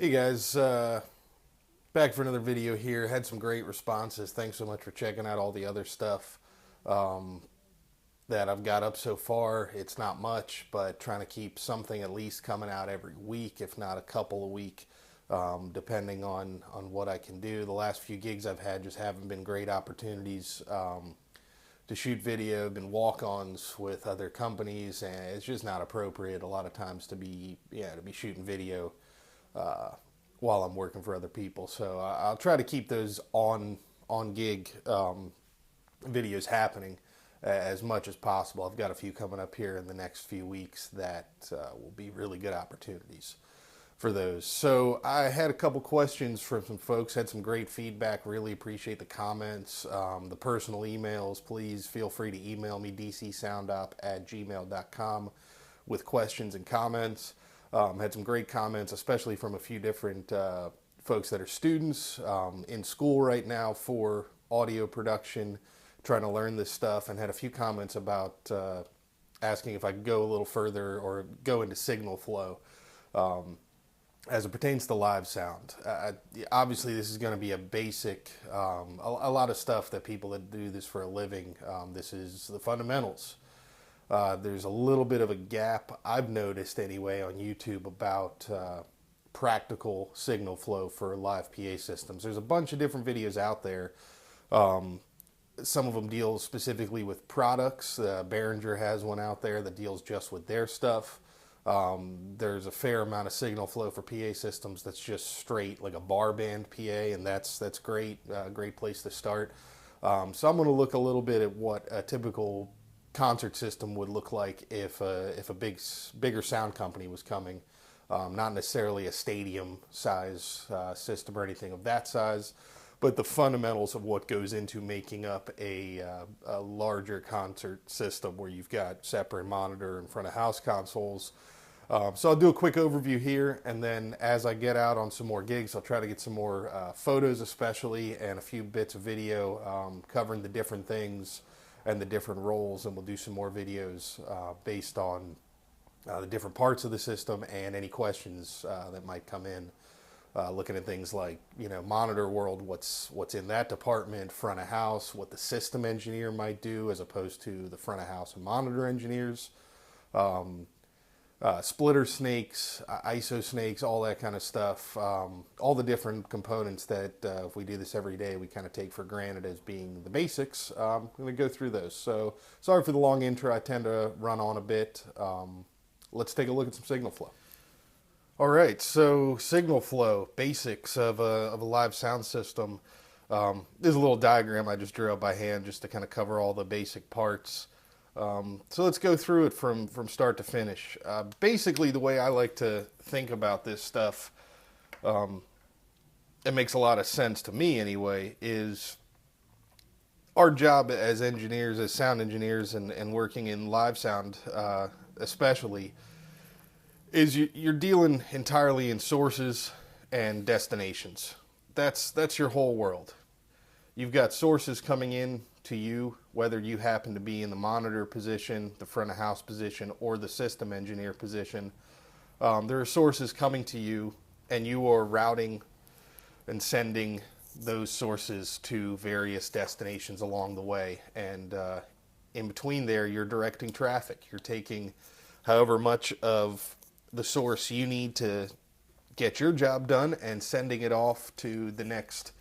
Hey guys, back for another video here. Had some great responses. Thanks so much for checking out all the other stuff um, that I've got up so far. It's not much, but trying to keep something at least coming out every week, if not a couple a week, depending on what I can do. The last few gigs I've had just haven't been great opportunities to shoot video. Been walk-ons with other companies, and it's just not appropriate a lot of times to be shooting video uh, while I'm working for other people. So I'll try to keep those on gig videos happening as much as possible. I've got a few coming up here in the next few weeks that will be really good opportunities for those. So I had a couple questions from some folks, had some great feedback. Really appreciate the comments, the personal emails. Please feel free to email me, dcsoundop@gmail.com, with questions and comments. Had some great comments, especially from a few different folks that are students in school right now for audio production, trying to learn this stuff, and had a few comments about asking if I could go a little further or go into signal flow as it pertains to live sound. Obviously, this is going to be a basic, a lot of stuff that people that do this for a living, this is the fundamentals. There's a little bit of a gap, I've noticed anyway, on YouTube about practical signal flow for live PA systems. There's a bunch of different videos out there. Some of them deal specifically with products. Behringer has one out there that deals just with their stuff. There's a fair amount of signal flow for PA systems that's just straight like a bar band PA, and that's great. Great place to start. So I'm going to look a little bit at what a typical concert system would look like if a bigger sound company was coming, not necessarily a stadium size system or anything of that size, but the fundamentals of what goes into making up a larger concert system where you've got separate monitor and front of house consoles. So I'll do a quick overview here, and then as I get out on some more gigs, I'll try to get some more photos especially, and a few bits of video covering the different things and the different roles, and we'll do some more videos based on the different parts of the system and any questions that might come in. Looking at things like, monitor world, what's in that department, front of house, what the system engineer might do as opposed to the front of house and monitor engineers. Splitter snakes, ISO snakes, all that kind of stuff. All the different components that if we do this every day, we kind of take for granted as being the basics. I'm going to go through those. So sorry for the long intro. I tend to run on a bit. Let's take a look at some signal flow. All right, so signal flow, basics of a live sound system. There's a little diagram I just drew out by hand just to kind of cover all the basic parts. So let's go through it from start to finish. Basically, the way I like to think about this stuff, it makes a lot of sense to me anyway, is our job as engineers, as sound engineers, and working in live sound especially, is you're dealing entirely in sources and destinations. That's your whole world. You've got sources coming in to you, whether you happen to be in the monitor position, the front of house position, or the system engineer position. There are sources coming to you, and you are routing and sending those sources to various destinations along the way. And in between there, you're directing traffic. You're taking however much of the source you need to get your job done and sending it off to the next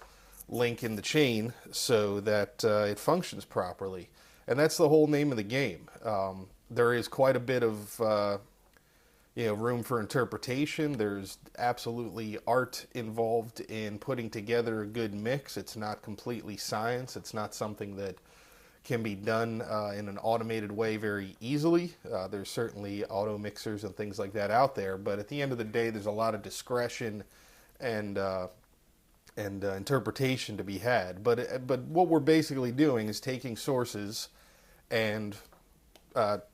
link in the chain so that it functions properly. And that's the whole name of the game. There is quite a bit of room for interpretation. There's absolutely art involved in putting together a good mix. It's not completely science. It's not something that can be done in an automated way very easily. There's certainly auto mixers and things like that out there, but at the end of the day, there's a lot of discretion and interpretation to be had. But what we're basically doing is taking sources and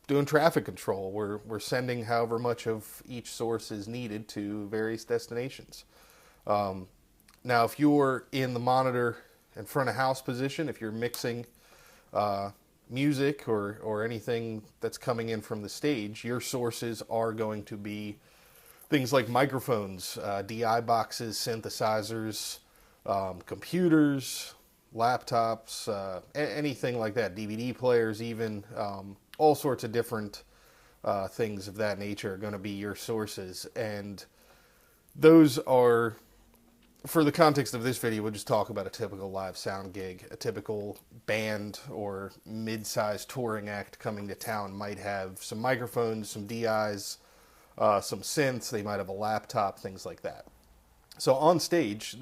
doing traffic control. We're sending however much of each source is needed to various destinations. Now, if you're in the monitor and front of house position, if you're mixing music or anything that's coming in from the stage, your sources are going to be Things like microphones, DI boxes, synthesizers, computers, laptops, anything like that, DVD players even, all sorts of different things of that nature are going to be your sources. And those are, for the context of this video, we'll just talk about a typical live sound gig. A typical band or mid-sized touring act coming to town might have some microphones, some DIs, some synths. They might have a laptop, things like that. So on stage,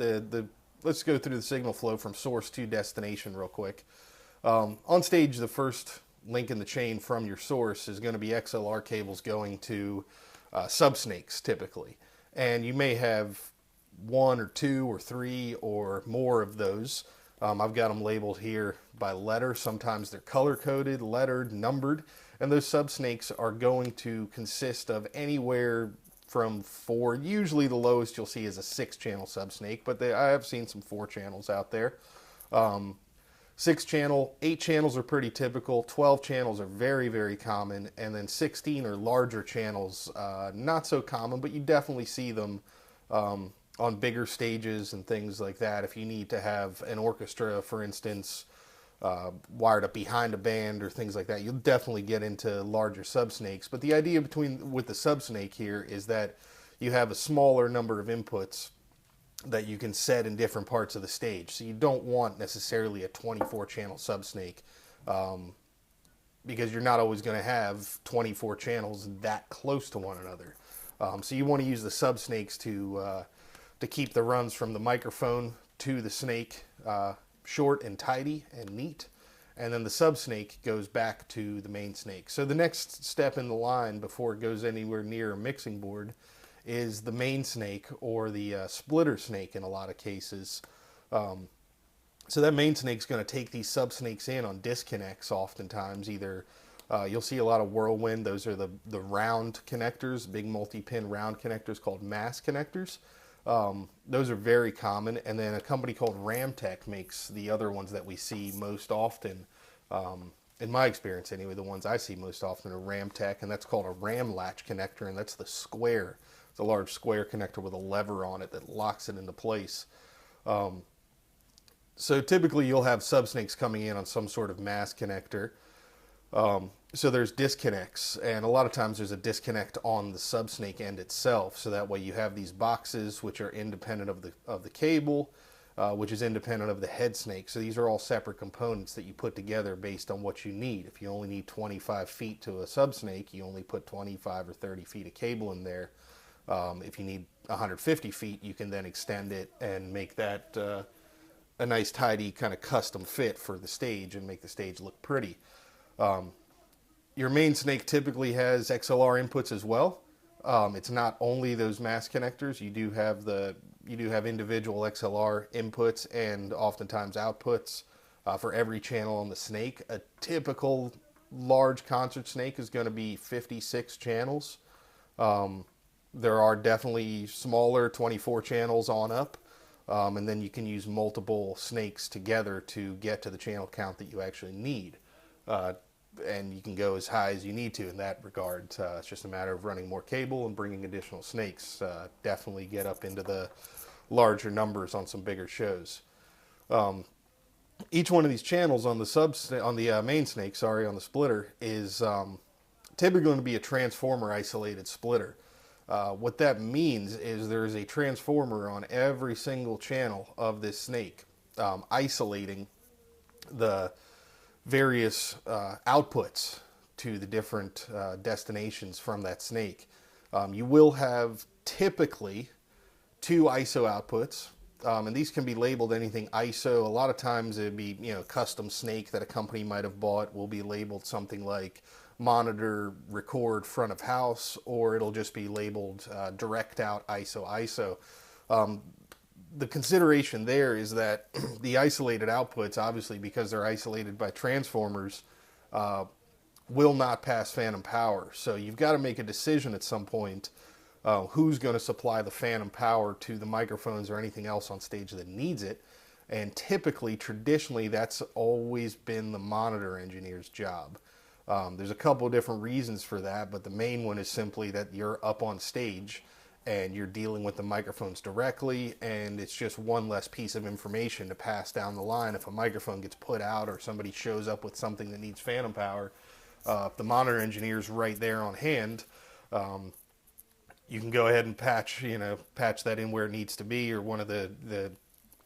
let's go through the signal flow from source to destination real quick. On stage, the first link in the chain from your source is going to be XLR cables going to subsnakes typically. And you may have one or two or three or more of those. I've got them labeled here by letter. Sometimes they're color-coded, lettered, numbered. And those subsnakes are going to consist of anywhere from 4. Usually the lowest you'll see is a 6-channel subsnake, but I have seen some 4 channels out there. 6-channel, 8 channels are pretty typical. 12 channels are very, very common. And then 16 or larger channels, not so common, but you definitely see them on bigger stages and things like that. If you need to have an orchestra, for instance, wired up behind a band or things like that, you'll definitely get into larger subsnakes. But the idea with the subsnake here is that you have a smaller number of inputs that you can set in different parts of the stage. So you don't want necessarily a 24-channel subsnake, because you're not always going to have 24 channels that close to one another. So you want to use the subsnakes to keep the runs from the microphone to the snake short and tidy and neat, and then the subsnake goes back to the main snake. So the next step in the line before it goes anywhere near a mixing board is the main snake, or the splitter snake in a lot of cases. So that main snake's going to take these subsnakes in on disconnects oftentimes. Either you'll see a lot of whirlwind. Those are the round connectors, big multi-pin round connectors called mass connectors. Those are very common. And then a company called Ramtech makes the other ones that we see most often. In my experience anyway, the ones I see most often are Ramtech, and that's called a ram latch connector, and that's the square. It's a large square connector with a lever on it that locks it into place. So typically you'll have subsnakes coming in on some sort of mass connector. So there's disconnects, and a lot of times there's a disconnect on the subsnake end itself. So that way you have these boxes which are independent of the cable, which is independent of the head snake. So these are all separate components that you put together based on what you need. If you only need 25 feet to a subsnake, you only put 25 or 30 feet of cable in there. If you need 150 feet, you can then extend it and make that a nice, tidy, kind of custom fit for the stage and make the stage look pretty. Your main snake typically has XLR inputs as well. It's not only those mass connectors. You do have individual XLR inputs and oftentimes outputs for every channel on the snake. A typical large concert snake is going to be 56 channels. There are definitely smaller 24 channels on up, and then you can use multiple snakes together to get to the channel count that you actually need. And you can go as high as you need to in that regard. It's just a matter of running more cable and bringing additional snakes. Definitely get up into the larger numbers on some bigger shows. Each one of these channels on the main snake, on the splitter, is typically going to be a transformer isolated splitter. What that means is there's a transformer on every single channel of this snake, isolating the various outputs to the different destinations from that snake. You will have typically 2 ISO outputs, and these can be labeled anything ISO. A lot of times it'd be, custom snake that a company might have bought will be labeled something like monitor, record, front of house, or it'll just be labeled direct out ISO. The consideration there is that the isolated outputs, obviously because they're isolated by transformers, will not pass phantom power. So you've got to make a decision at some point who's going to supply the phantom power to the microphones or anything else on stage that needs it. And typically, traditionally, that's always been the monitor engineer's job. There's a couple of different reasons for that, but the main one is simply that you're up on stage and you're dealing with the microphones directly, and it's just one less piece of information to pass down the line. If a microphone gets put out or somebody shows up with something that needs phantom power, if the monitor engineer's right there on hand, you can go ahead and patch that in where it needs to be, or one of the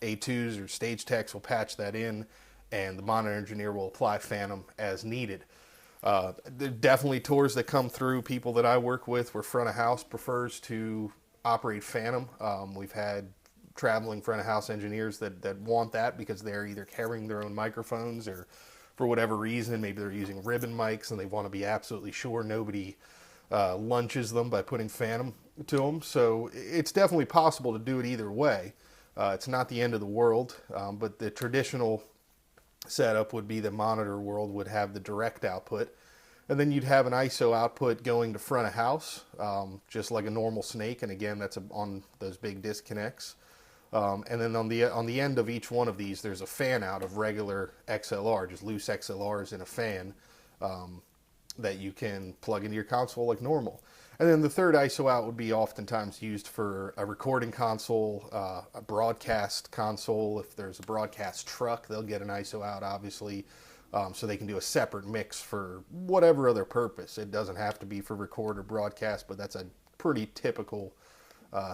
A2s or stage techs will patch that in, and the monitor engineer will apply phantom as needed. There are definitely tours that come through people that I work with where front of house prefers to operate phantom. We've had traveling front of house engineers that want that because they're either carrying their own microphones, or for whatever reason, maybe they're using ribbon mics and they want to be absolutely sure nobody lunches them by putting phantom to them. So it's definitely possible to do it either way. It's not the end of the world, but the traditional setup would be the monitor world would have the direct output, and then you'd have an ISO output going to front of house, just like a normal snake. And again, that's on those big disconnects. And then on the end of each one of these, there's a fan out of regular XLR, just loose XLRs in a fan, that you can plug into your console like normal. And then the third ISO out would be oftentimes used for a recording console, a broadcast console. If there's a broadcast truck, they'll get an ISO out, obviously, so they can do a separate mix for whatever other purpose. It doesn't have to be for record or broadcast, but that's a pretty typical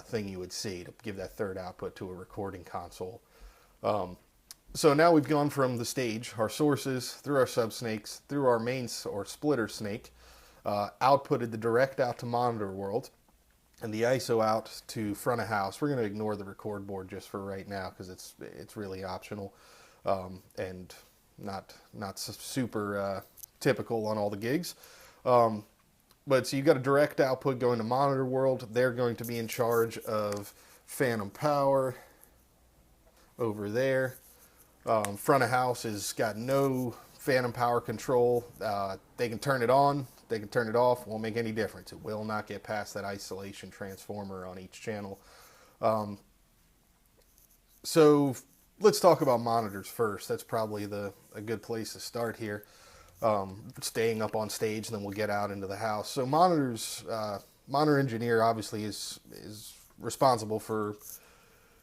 thing you would see, to give that third output to a recording console. So now we've gone from the stage, our sources, through our subsnakes, through our main or splitter snake, outputted the direct out to monitor world, and the ISO out to front of house. We're going to ignore the record board just for right now because it's really optional, and not super typical on all the gigs. But so you got a direct output going to monitor world. They're going to be in charge of phantom power over there. Front of house has got no phantom power control. They can turn it on, they can turn it off, won't make any difference. It will not get past that isolation transformer on each channel. So let's talk about monitors first. That's probably a good place to start here. Staying up on stage, and then we'll get out into the house. So monitors, monitor engineer obviously is responsible for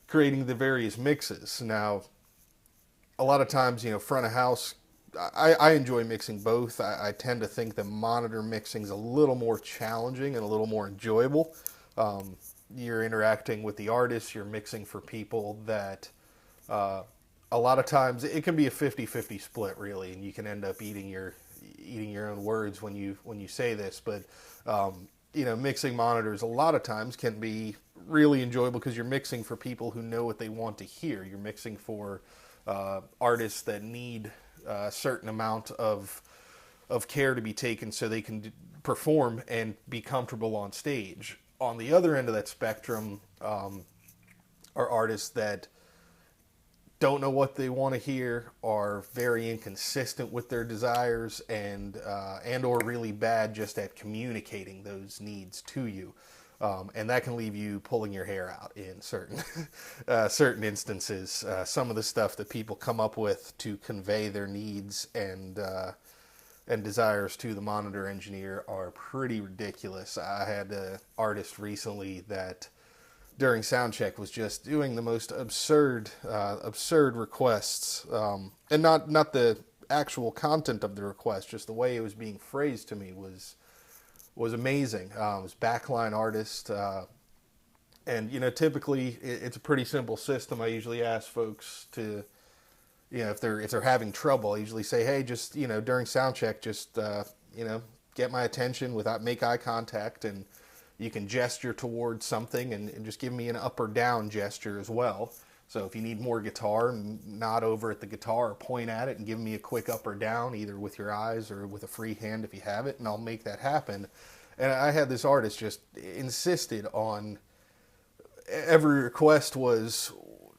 creating the various mixes. Now, a lot of times, front of house, I enjoy mixing both. I tend to think that monitor mixing is a little more challenging and a little more enjoyable. You're interacting with the artists, you're mixing for people that a lot of times it can be a 50-50 split, really, and you can end up eating your own words when you say this. But mixing monitors a lot of times can be really enjoyable because you're mixing for people who know what they want to hear. You're mixing for artists that need a certain amount of care to be taken so they can perform and be comfortable on stage. On the other end of that spectrum are artists that don't know what they want to hear, are very inconsistent with their desires, and or really bad just at communicating those needs to you. And that can leave you pulling your hair out in certain instances. Some of the stuff that people come up with to convey their needs and desires to the monitor engineer are pretty ridiculous. I had an artist recently that during sound check was just doing the most absurd requests, and not the actual content of the request, just the way it was being phrased to me was amazing. It was backline artist, and typically it's a pretty simple system. I usually ask folks to, if they're having trouble, I usually say, hey, just during sound check, just get my attention without make eye contact, and you can gesture towards something and just give me an up or down gesture as well. So if you need more guitar, nod over at the guitar or point at it and give me a quick up or down, either with your eyes or with a free hand if you have it, and I'll make that happen. And I had this artist just insisted on every request was,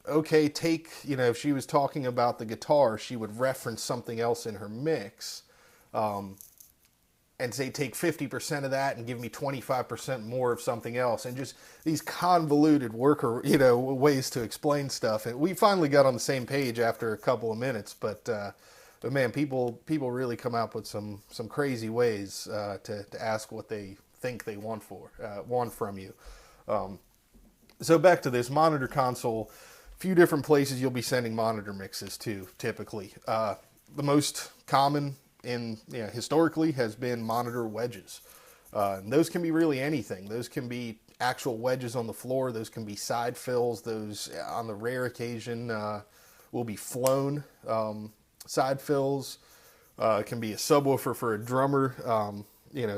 okay, if she was talking about the guitar, she would reference something else in her mix, and say take 50% of that and give me 25% more of something else, and just these convoluted ways to explain stuff. And we finally got on the same page after a couple of minutes, but man, people really come up with some crazy ways to ask what they think they want from you. So back to this monitor console, a few different places you'll be sending monitor mixes to typically. The most common historically has been monitor wedges. And those can be really anything. Those can be actual wedges on the floor. Those can be side fills. Those, on the rare occasion, will be flown side fills. It can be a subwoofer for a drummer.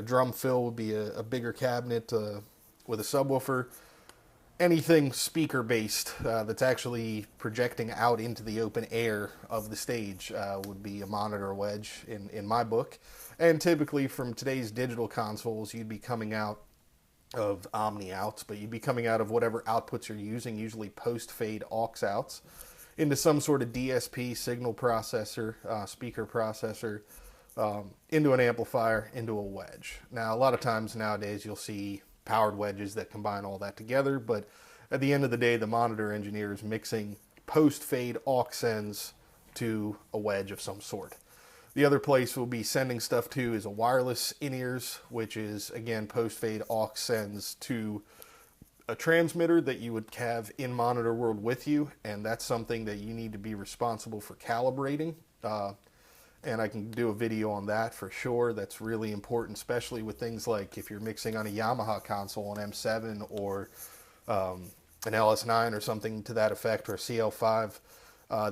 Drum fill would be a bigger cabinet with a subwoofer. Anything speaker based that's actually projecting out into the open air of the stage would be a monitor wedge in my book. And typically from today's digital consoles, you'd be coming out of Omni outs, but you'd be coming out of whatever outputs you're using, usually post-fade aux outs, into some sort of DSP, signal processor, speaker processor, into an amplifier, into a wedge. Now, a lot of times nowadays you'll see powered wedges that combine all that together, but at the end of the day, the monitor engineer is mixing post-fade aux sends to a wedge of some sort. The other place we'll be sending stuff to is a wireless in-ears, which is, again, post-fade aux sends to a transmitter that you would have in Monitor World with you, and that's something that you need to be responsible for calibrating. And I can do a video on that for sure. That's really important, especially with things like if you're mixing on a Yamaha console, an M7 or an LS9 or something to that effect, or a CL5.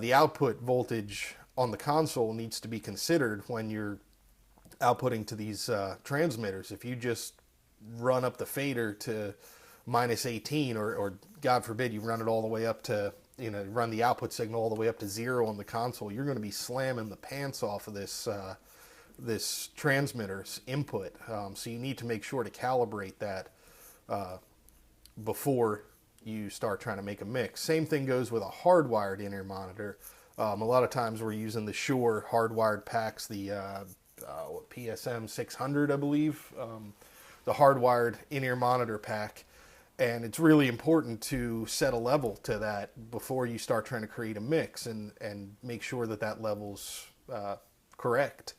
The output voltage on the console needs to be considered when you're outputting to these transmitters. If you just run up the fader to minus 18, or God forbid you run it all the way up to, run the output signal all the way up to 0 on the console, you're going to be slamming the pants off of this transmitter's input. So you need to make sure to calibrate that before you start trying to make a mix. Same thing goes with a hardwired in-ear monitor. A lot of times we're using the Shure hardwired packs, the PSM 600, I believe, the hardwired in-ear monitor pack. And it's really important to set a level to that before you start trying to create a mix, and make sure that that level's correct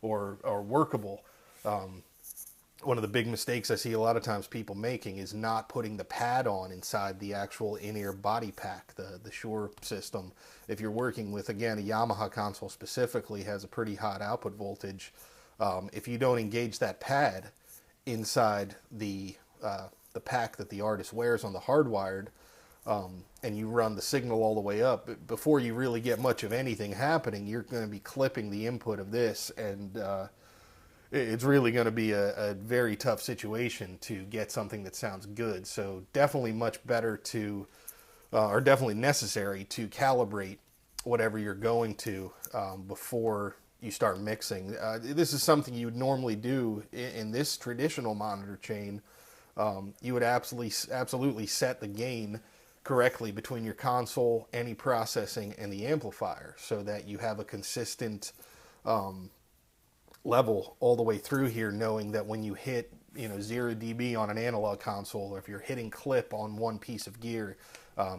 or workable. One of the big mistakes I see a lot of times people making is not putting the pad on inside the actual in-ear body pack, the Shure system. If you're working with, again, a Yamaha console specifically has a pretty hot output voltage. If you don't engage that pad inside the pack that the artist wears on the hardwired, and you run the signal all the way up, before you really get much of anything happening, you're going to be clipping the input of this, and it's really going to be a very tough situation to get something that sounds good. So definitely much better to, or definitely necessary to calibrate whatever you're going to before you start mixing. This is something you would normally do in this traditional monitor chain. You would absolutely set the gain correctly between your console, any processing, and the amplifier, so that you have a consistent level all the way through here, knowing that when you hit 0 dB on an analog console, or if you're hitting clip on one piece of gear,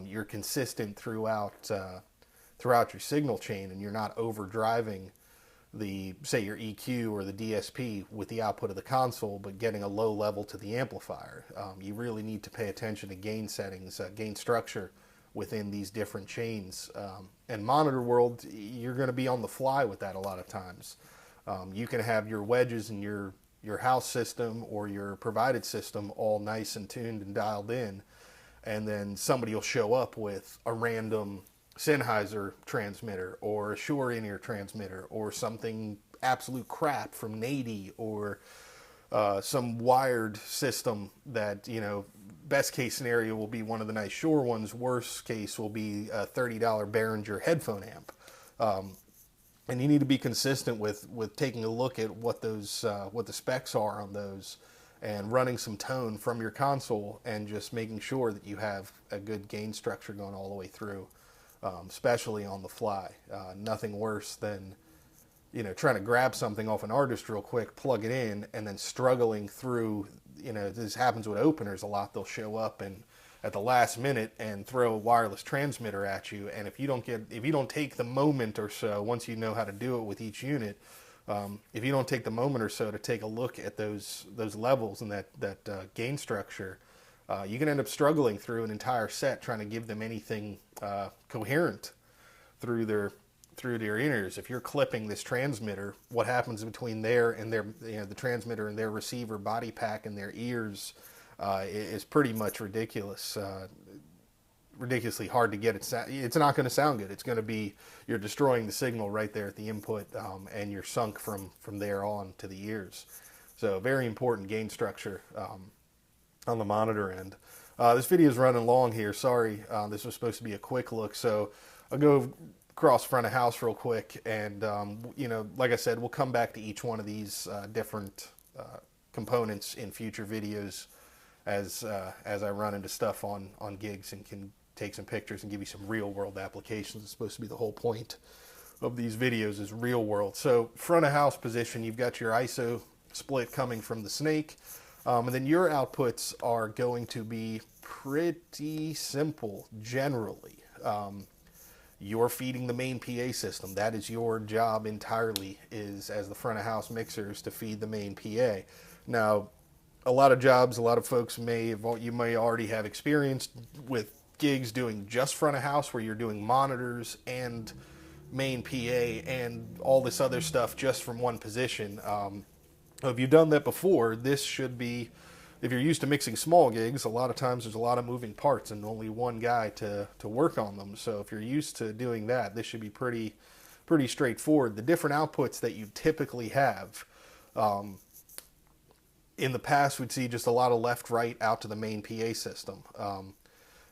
you're consistent throughout your signal chain, and you're not overdriving say your EQ or the DSP with the output of the console, but getting a low level to the amplifier. You really need to pay attention to gain settings, gain structure within these different chains. And Monitor World, you're going to be on the fly with that a lot of times. You can have your wedges in your house system or your provided system all nice and tuned and dialed in, and then somebody will show up with a random Sennheiser transmitter or a Shure in-ear transmitter or something absolute crap from Nady, or some wired system that, best case scenario will be one of the nice Shure ones, worst case will be a $30 Behringer headphone amp. And you need to be consistent with taking a look at what the specs are on those, and running some tone from your console, and just making sure that you have a good gain structure going all the way through, especially on the fly. Nothing worse than trying to grab something off an artist real quick, plug it in, and then struggling through. This happens with openers a lot. They'll show up and at the last minute and throw a wireless transmitter at you, and if you don't take the moment or so, once you know how to do it with each unit, if you don't take the moment or so to take a look at those levels and that gain structure, you can end up struggling through an entire set trying to give them anything coherent through their ears. If you're clipping this transmitter, what happens between there and their, the transmitter and their receiver body pack and their ears is pretty much ridiculous. Ridiculously hard to get it. It's not going to sound good. It's going to be, you're destroying the signal right there at the input, and you're sunk from there on to the ears. So very important gain structure on the monitor end. This video is running long here. Sorry, this was supposed to be a quick look. So I'll go across front of house real quick, and like I said, we'll come back to each one of these different components in future videos as I run into stuff on gigs and can take some pictures and give you some real world applications. It's supposed to be the whole point of these videos is real world. So front of house position, you've got your ISO split coming from the Snake, and then your outputs are going to be pretty simple generally. You're feeding the main PA system. That is your job entirely, is as the front of house mixers, to feed the main PA. Now, a lot of jobs, a lot of folks you may already have experience with gigs doing just front of house, where you're doing monitors and main PA and all this other stuff just from one position. If you've done that before, this should be, if you're used to mixing small gigs, a lot of times there's a lot of moving parts and only one guy to work on them. So if you're used to doing that, this should be pretty straightforward. The different outputs that you typically have, in the past we'd see just a lot of left-right out to the main PA system.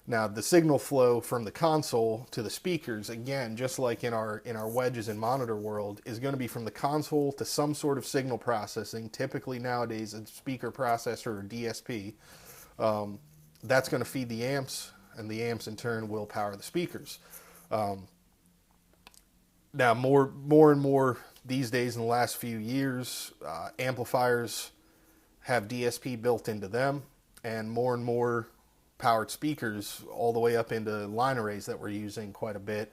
Now the signal flow from the console to the speakers, again, just like in our wedges and monitor world, is going to be from the console to some sort of signal processing, typically nowadays a speaker processor or DSP. That's going to feed the amps, and the amps in turn will power the speakers. Now more and more these days in the last few years, amplifiers have DSP built into them, and more powered speakers, all the way up into line arrays that we're using quite a bit,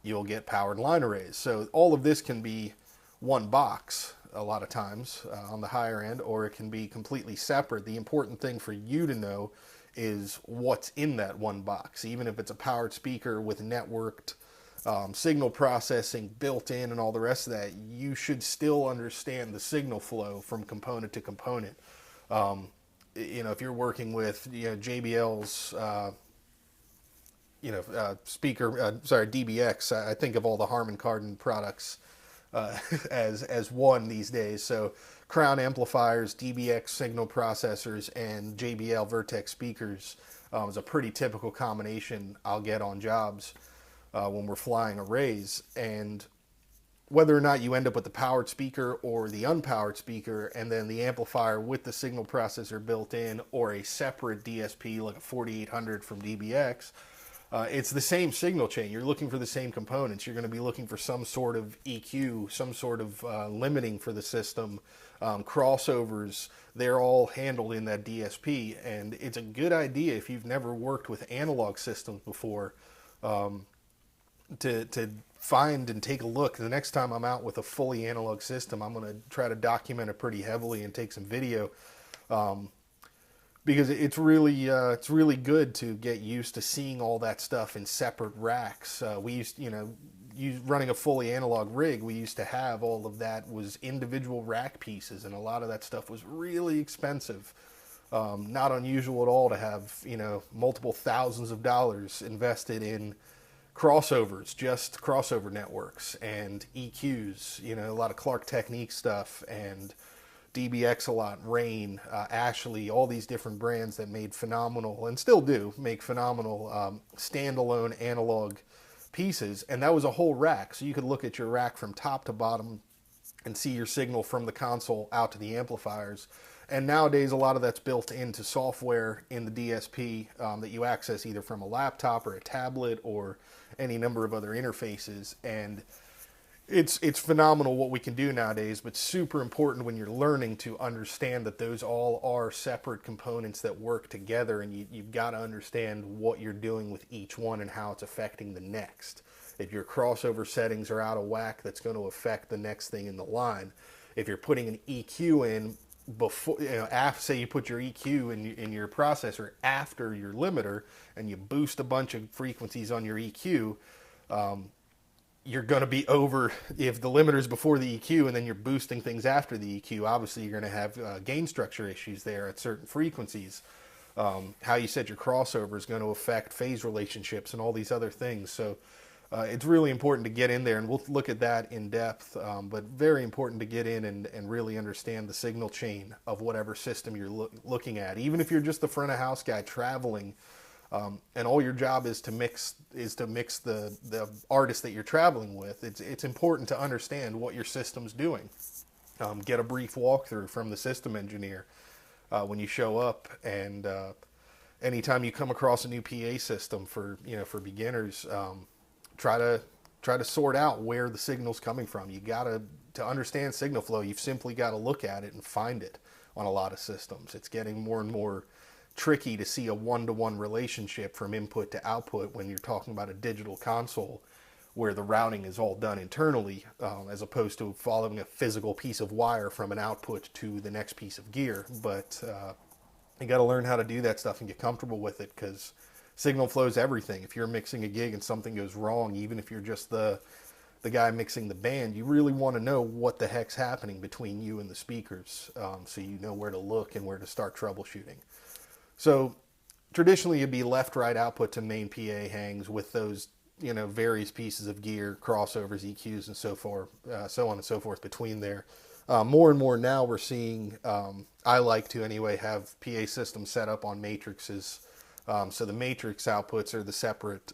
you'll get powered line arrays. So all of this can be one box a lot of times on the higher end, or it can be completely separate. The important thing for you to know is what's in that one box. Even if it's a powered speaker with networked signal processing built in and all the rest of that, you should still understand the signal flow from component to component. If you're working with JBL's DBX, I think of all the Harman Kardon products as one these days. So Crown amplifiers, DBX signal processors, and JBL Vertex speakers is a pretty typical combination I'll get on jobs when we're flying arrays. And whether or not you end up with the powered speaker or the unpowered speaker, and then the amplifier with the signal processor built in, or a separate DSP like a 4800 from DBX, it's the same signal chain. You're looking for the same components. You're going to be looking for some sort of EQ, some sort of limiting for the system, crossovers. They're all handled in that DSP, and it's a good idea if you've never worked with analog systems before to find and take a look. The next time I'm out with a fully analog system, I'm going to try to document it pretty heavily and take some video, because it's really good to get used to seeing all that stuff in separate racks. We used, running a fully analog rig, we used to have all of that was individual rack pieces, and a lot of that stuff was really expensive. Not unusual at all to have, multiple thousands of dollars invested in crossovers, just crossover networks, and EQs, a lot of Clark Technique stuff, and DBX a lot, Rain, Ashley, all these different brands that made phenomenal, and still do make phenomenal standalone analog pieces. And that was a whole rack, so you could look at your rack from top to bottom and see your signal from the console out to the amplifiers. And nowadays, a lot of that's built into software in the DSP that you access either from a laptop or a tablet or any number of other interfaces. And it's phenomenal what we can do nowadays, but super important when you're learning to understand that those all are separate components that work together, and you've got to understand what you're doing with each one and how it's affecting the next. If your crossover settings are out of whack, that's going to affect the next thing in the line. If you're putting an EQ in, before, after, say you put your EQ in your processor after your limiter, and you boost a bunch of frequencies on your EQ, you're going to be over. If the limiter is before the EQ and then you're boosting things after the EQ, obviously you're going to have gain structure issues there at certain frequencies. How you set your crossover is going to affect phase relationships and all these other things. So it's really important to get in there, and we'll look at that in depth, but very important to get in and really understand the signal chain of whatever system you're looking at. Even if you're just the front of house guy traveling, and all your job is to mix the artist that you're traveling with, it's important to understand what your system's doing. Get a brief walkthrough from the system engineer when you show up, and anytime you come across a new PA system for beginners, try to sort out where the signal's coming from. You gotta, to understand signal flow, you've simply got to look at it and find it on a lot of systems. It's getting more and more tricky to see a one-to-one relationship from input to output when you're talking about a digital console where the routing is all done internally, as opposed to following a physical piece of wire from an output to the next piece of gear. But you got to learn how to do that stuff and get comfortable with it, because signal flow is everything. If you're mixing a gig and something goes wrong, even if you're just the guy mixing the band, you really want to know what the heck's happening between you and the speakers, so you know where to look and where to start troubleshooting. So traditionally it'd be left-right output to main PA hangs with those, various pieces of gear, crossovers, EQs, and so forth, so on and so forth between there. More and more now we're seeing, I like to anyway, have PA systems set up on matrices. So the matrix outputs are the separate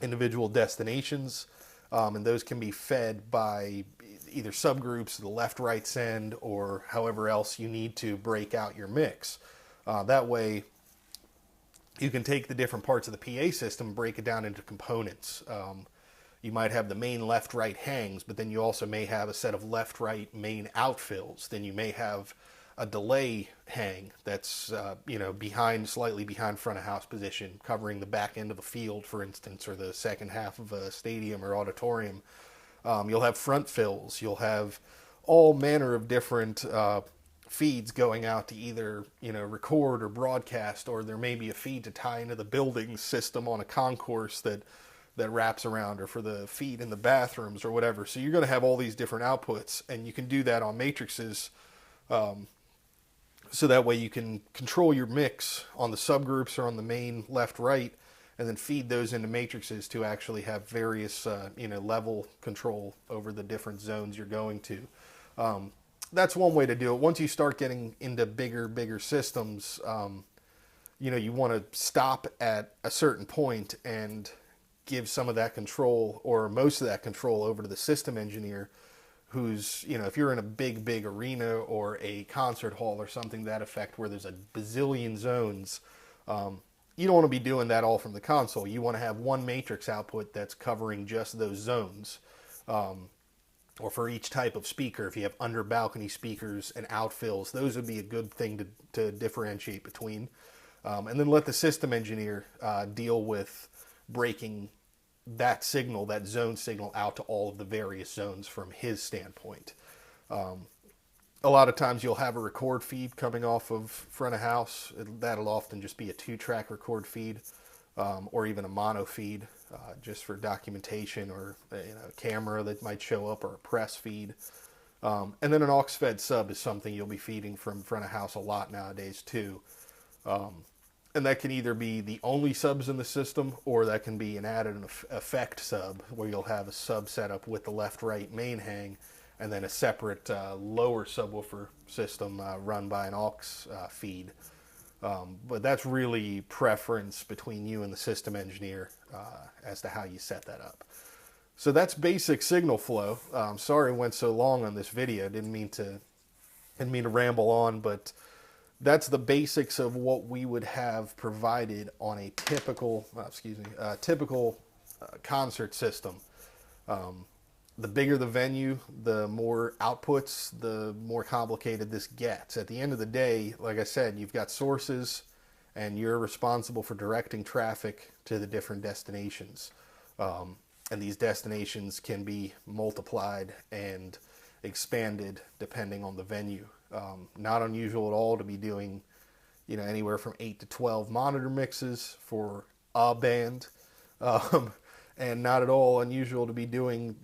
individual destinations, and those can be fed by either subgroups, the left-right send, or however else you need to break out your mix. That way, you can take the different parts of the PA system, break it down into components. You might have the main left-right hangs, but then you also may have a set of left-right main outfills. Then you may have a delay hang that's slightly behind front of house position, covering the back end of a field, for instance, or the second half of a stadium or auditorium. You'll have front fills. You'll have all manner of different feeds going out to either record or broadcast, or there may be a feed to tie into the building system on a concourse that wraps around, or for the feed in the bathrooms or whatever. So you're going to have all these different outputs, and you can do that on matrices, so that way you can control your mix on the subgroups or on the main left right, and then feed those into matrices to actually have various level control over the different zones you're going to. That's one way to do it. Once you start getting into bigger systems, you want to stop at a certain point and give some of that control, or most of that control, over to the system engineer, who's, if you're in a big arena or a concert hall or something to that effect where there's a bazillion zones, you don't want to be doing that all from the console. You want to have one matrix output that's covering just those zones. Or for each type of speaker, if you have under balcony speakers and outfills, those would be a good thing to differentiate between. And then let the system engineer deal with breaking that signal, that zone signal, out to all of the various zones from his standpoint. A lot of times you'll have a record feed coming off of front of house. That'll often just be a 2-track record feed, or even a mono feed, just for documentation, or a camera that might show up, or a press feed. And then an aux-fed sub is something you'll be feeding from front of house a lot nowadays too. And that can either be the only subs in the system, or that can be an added effect sub, where you'll have a sub set up with the left-right main hang, and then a separate lower subwoofer system run by an aux feed. But that's really preference between you and the system engineer as to how you set that up. So that's basic signal flow. Sorry it went so long on this video. Didn't mean to ramble on, but that's the basics of what we would have provided on a typical concert system. The bigger the venue, the more outputs, the more complicated this gets. At the end of the day, like I said, you've got sources, and you're responsible for directing traffic to the different destinations. And these destinations can be multiplied, and expanded depending on the venue. Not unusual at all to be doing, anywhere from 8 to 12 monitor mixes for a band. And not at all unusual to be doing,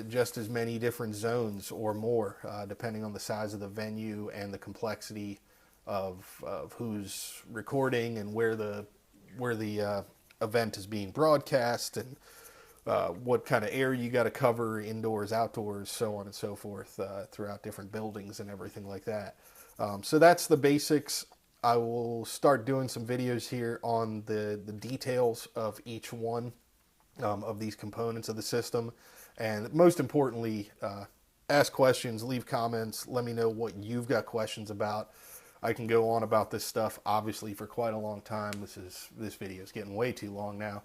just as many different zones or more, depending on the size of the venue and the complexity of who's recording and where the event is being broadcast, and what kind of area you got to cover, indoors, outdoors, so on and so forth, throughout different buildings and everything like that. So that's the basics. I will start doing some videos here on the details of each one of these components of the system. And most importantly, ask questions, leave comments, let me know what you've got questions about. I can go on about this stuff, obviously, for quite a long time. This video is getting way too long now.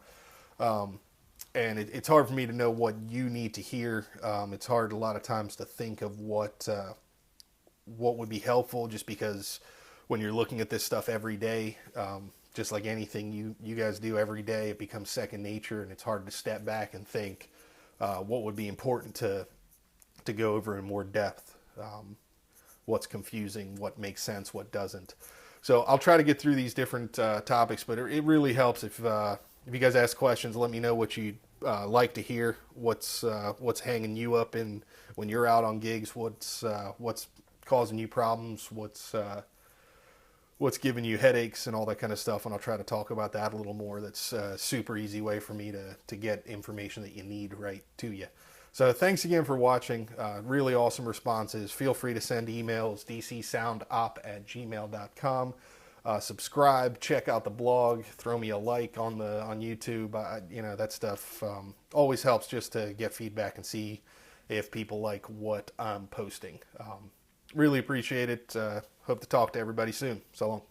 And it's hard for me to know what you need to hear. It's hard a lot of times to think of what would be helpful, just because when you're looking at this stuff every day, just like anything you guys do every day, it becomes second nature, and it's hard to step back and think what would be important to go over in more depth. What's confusing, what makes sense, what doesn't. So I'll try to get through these different topics, but it really helps if you guys ask questions. Let me know what you'd like to hear, what's hanging you up in when you're out on gigs, what's causing you problems, what's giving you headaches and all that kind of stuff, and I'll try to talk about that a little more. That's a super easy way for me to get information that you need right to you. So thanks again for watching. Really awesome responses. Feel free to send emails, dcsoundop@gmail.com. Subscribe, check out the blog, throw me a like on YouTube. That stuff always helps, just to get feedback and see if people like what I'm posting. Really appreciate it. Hope to talk to everybody soon. So long.